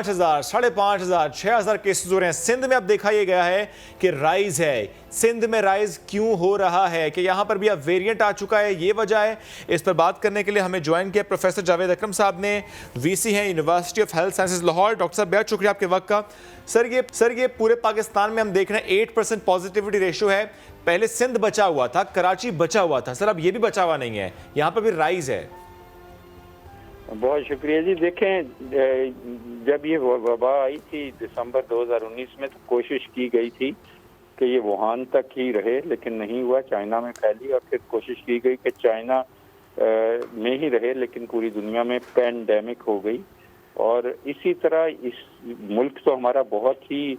5,000, 5,500, 6,000 cases हो रहे हैं। सिंध में अब देखा यह गया है कि राइज है। सिंध में राइज क्यों हो रहा है, कि यहाँ पर भी अब वेरिएंट आ चुका है, ये वजह है। इस पर बात करने के लिए हमें ज्वाइन किया प्रोफेसर जावेद अकरम साहब ने, वीसी हैं university of health sciences Lahore. Doctor साहब बेहद शुक्रिया आपके वक्त का। सर ये पूरे पाकिस्तान में हम देख रहे हैं 8% पॉजिटिविटी रेशियो है। पहले सिंध बचा हुआ था, कराची बचा हुआ था, सर अब ये भी बचा हुआ नहीं है, यहाँ पर भी राइज है। बहुत शुक्रिया जी। देखें, जब ये वबा आई थी दिसंबर 2019 में तो कोशिश की गई थी कि ये वुहान तक ही रहे, लेकिन नहीं हुआ, चाइना में फैली। और फिर कोशिश की गई कि चाइना में ही रहे, लेकिन पूरी दुनिया में पैंडेमिक हो गई। और इसी तरह इस मुल्क तो हमारा बहुत ही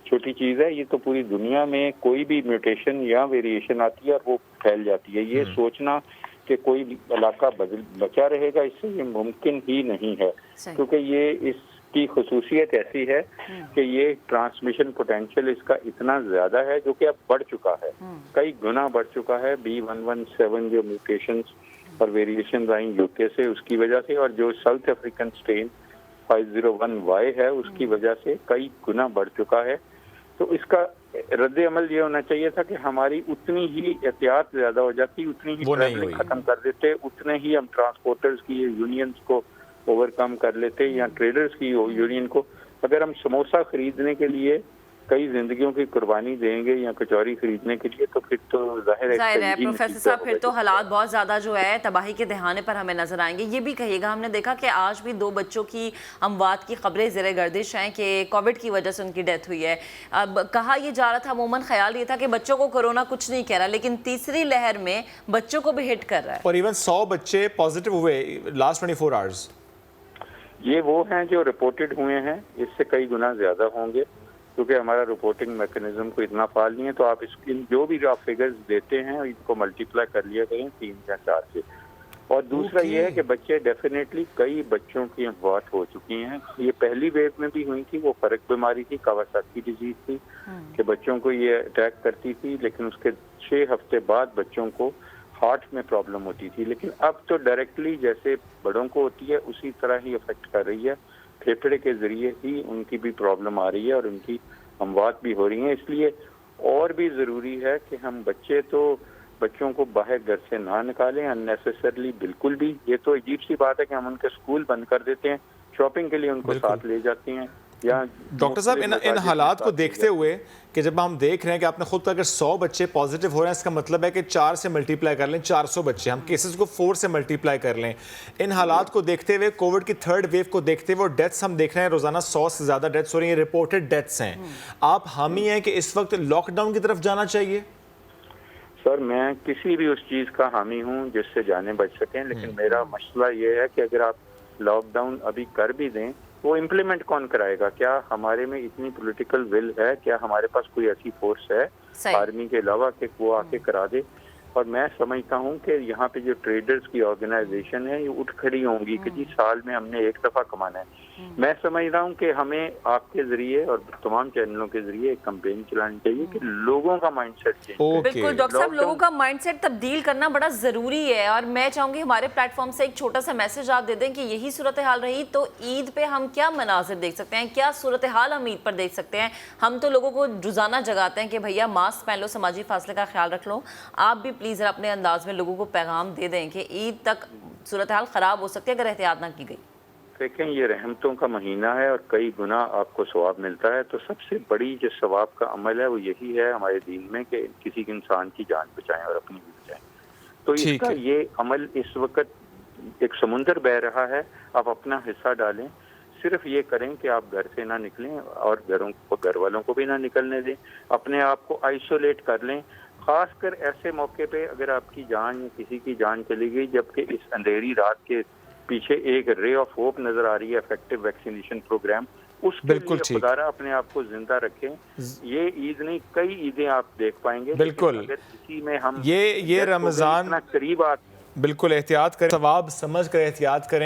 छोटी चीज़ है, ये तो पूरी दुनिया में कोई भी म्यूटेशन या वेरिएशन आती है और वो फैल जाती है। ये सोचना कि कोई इलाका बचा रहेगा, इससे ये मुमकिन ही नहीं है, क्योंकि ये इसकी खुसूसियत ऐसी है कि ये ट्रांसमिशन पोटेंशियल इसका इतना ज़्यादा है, जो कि अब बढ़ चुका है, कई गुना बढ़ चुका है। B117 जो म्यूटेशंस और वेरिएशन आई यूके से, उसकी वजह से, और जो साउथ अफ्रीकन स्ट्रेन 501Y है, उसकी वजह से कई गुना बढ़ चुका है। तो इसका रद्द अमल ये होना चाहिए था कि हमारी उतनी ही एहतियात ज्यादा हो जाती, उतनी ही ट्रैवलिंग खत्म कर देते, उतने ही हम ट्रांसपोर्टर्स की यूनियंस को ओवरकम कर लेते, या ट्रेडर्स की यूनियन को। अगर हम समोसा खरीदने के लिए कई जिंदगियों की कुर्बानी देंगे या कचौरी खरीदने के लिए, तो फिर तो जाहिर है प्रोफेसर साहब, फिर तो हालात बहुत ज़्यादा जो है तबाही के दहाने पर हमें नजर आएंगे। ये भी कहिएगा, हमने देखा कि आज भी 2 बच्चों की अमवात की खबरें ज़ेरे गर्दिश हैं कि कोविड की वजह से उनकी डेथ हुई है। अब कहा यह जा रहा था, अमूमन ख्याल ये था कि बच्चों को कोरोना कुछ नहीं कह रहा, लेकिन तीसरी लहर में बच्चों को भी हिट कर रहा है। और इवन 100 बच्चे पॉजिटिव हुए लास्ट 24 आवर्स। ये वो हैं जो रिपोर्टेड हुए हैं, इससे कई गुना ज्यादा होंगे, क्योंकि हमारा रिपोर्टिंग मैकेनिज्म को इतना फाल नहीं है। तो आप इन जो भी आप फिगर्स देते हैं इनको मल्टीप्लाई कर लिया करें 3 या 4 से। और दूसरा ये है कि बच्चे डेफिनेटली कई बच्चों की अमवात हो चुकी हैं। ये पहली वेव में भी हुई थी, वो फर्क बीमारी थी, कावासाकी डिजीज थी, कि बच्चों को ये अटैक करती थी, लेकिन उसके 6 हफ्ते बाद बच्चों को हार्ट में प्रॉब्लम होती थी। लेकिन अब तो डायरेक्टली जैसे बड़ों को होती है उसी तरह ही अफेक्ट कर रही है, फेफड़े के जरिए ही उनकी भी प्रॉब्लम आ रही है और उनकी अमवात भी हो रही है। इसलिए और भी ज़रूरी है कि हम बच्चों को बाहर घर से ना निकालें अननेसेसरली, बिल्कुल भी। ये तो अजीब सी बात है कि हम उनके स्कूल बंद कर देते हैं, शॉपिंग के लिए उनको साथ ले जाते हैं। डॉक्टर साहब, इन हालात को देखते हुए कि जब हम देख रहे हैं कि आपने खुद अगर 100 बच्चे पॉजिटिव हो रहे हैं, इसका मतलब है कि 4 से मल्टीप्लाई कर लें 400 बच्चे, हम केसेस को 4 से मल्टीप्लाई कर लें। इन हालात को देखते हुए, कोविड की 3rd वेव को देखते हुए, और डेथ्स हम देख रहे हैं रोजाना 100 से ज़्यादा डेथ्स हो रही हैं, रिपोर्टेड डेथ्स हैं, आप हामी हैं कि इस वक्त लॉकडाउन की तरफ जाना चाहिए? सर, मैं किसी भी उस चीज़ का हामी हूँ जिससे जाने बच सकें, लेकिन मेरा मसला ये है कि अगर आप लॉकडाउन अभी कर भी दें, वो इम्प्लीमेंट कौन कराएगा? क्या हमारे में इतनी पॉलिटिकल विल है? क्या हमारे पास कोई ऐसी फोर्स है आर्मी के अलावा कि वो आके करा दे? और मैं समझता हूँ कि यहाँ पे जो ट्रेडर्स की ऑर्गेनाइजेशन है ये उठ खड़ी होंगी कि जी साल में हमने एक दफा कमाना है। मैं समझ रहा हूँ कि हमें आपके जरिए और तमाम चैनलों के जरिए एक कैंपेन चलानी चाहिए कि लोगों का माइंडसेट चेंज। बिल्कुल डॉक्टर साहब, लोगों का माइंडसेट तब्दील करना बड़ा जरूरी है। और मैं चाहूंगी हमारे प्लेटफॉर्म से एक छोटा सा मैसेज आप दे दें कि यही सूरत हाल रही तो ईद पे हम क्या मनाजिर देख सकते हैं, क्या सूरत हाल हम ईद पर देख सकते हैं? हम तो लोगों को रोजाना जगाते हैं कि भैया मास्क पहन लो, समाजी फासले का ख्याल रख लो। आप भी प्लीज अपने अंदाज में लोगों को पैगाम दे दें कि ईद तक सूरत हाल खराब हो सकती है अगर एहतियात ना की गई। देखें, ये रहमतों का महीना है और कई गुना आपको सवाब मिलता है। तो सबसे बड़ी जो सवाब का अमल है वो यही है हमारे दीन में कि किसी इंसान की जान बचाएं और अपनी भी बचाएं। तो इसका ये अमल इस वक्त एक समुंदर बह रहा है, आप अपना हिस्सा डालें। सिर्फ ये करें कि आप घर से ना निकलें और घर वालों को भी ना निकलने दें, अपने आप को आइसोलेट कर लें। खासकर ऐसे मौके पे अगर आपकी जान या किसी की जान चली गई, जबकि इस अंधेरी रात के पीछे एक रे ऑफ होप नजर आ रही है, इफेक्टिव वैक्सीनेशन प्रोग्राम, उसके लिए खुदारा अपने आप को जिंदा रखें। ये ईद नहीं, कई ईदें आप देख पाएंगे। बिल्कुल, अगर किसी में हम ये रमजान करीब बिल्कुल एहतियात करें, सवाब समझ कर एहतियात करें।